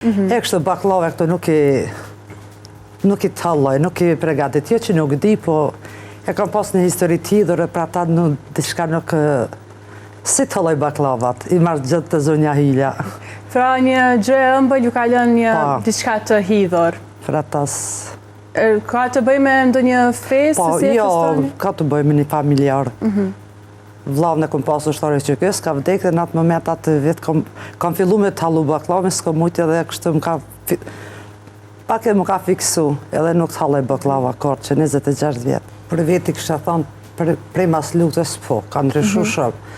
E kështë baklava këto nuk i talloj, nuk i pregatit. Jo që nuk di, po e kam pas një histori t'hidhur e pra ta diçka nuk... Si talloj baklavat, i marrë gjithë të zonja Hilja. Pra një gjë e ëmbël ju ka lënë një diçka të hidhur. Pra tas... Ka të bëj me ndonjë festë? Po, jo, ka të bëj me një familjar. Vllavën e kom pasur shtore që kësë, ka vdekë dhe në atë moment atë vetë kam fillu me tallu baklavën, s'ka mujtë edhe kështë më ka... Pak e më ka fiksu, edhe nuk talloj baklava kort që 26 vjetë. Për veti kështë thonë, prej mas luktës po, ka ndryshu shumë.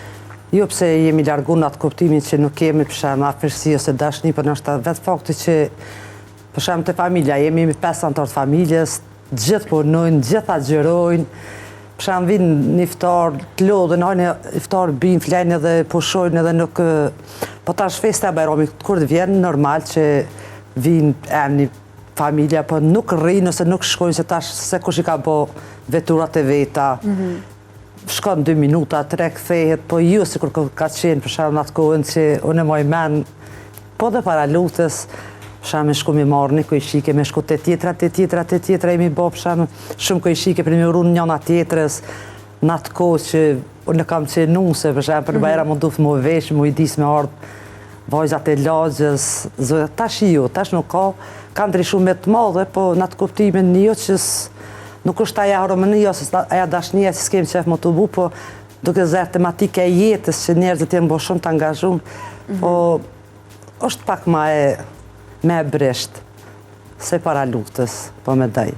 Jo pse jemi largu në atë kuptimin që nuk kemi për shemë afërsi ose dashni, për nështë vetë fakti që për shemë të familja, jemi 5 antar të familjes, gjithë punojnë, gjithë agjerojnë, për shemë vinë një iftar të lodhën, hajnë iftar binë, flejnë edhe pushojnë edhe nuk... Po tash festa e Bajrami, kur të vjenë, normal që vinë një familja, po nuk rrinë ose nuk shkojnë, se tash se kush i ka po veturat e veta, shkon 2 minuta, 3 kthehet, po ju si kur ka qenë për shemë në atë kohën që unë e moj men, po dhe para luktës, për shemë shku mi marrë një kojshike, me shku të tjetra, e mi bo për shemë shumë kojshike për mi urunë njëna tjetrës, në atë kohë që unë kam qenë nuse, për shemë për bajra më dufë më vesh, më i dis me ardhë, vajzat e lagjës, tash tash nuk ka ndryshu me të madhe, po në atë kuptimin një që nuk është aja harmonia, ose aja dashnia që s'kem qef më të bu, po duke zërë tematike e jetës që njerëzit jenë bo shumë të angazhum, po është pak me e brisht, se para luktës, po me daj.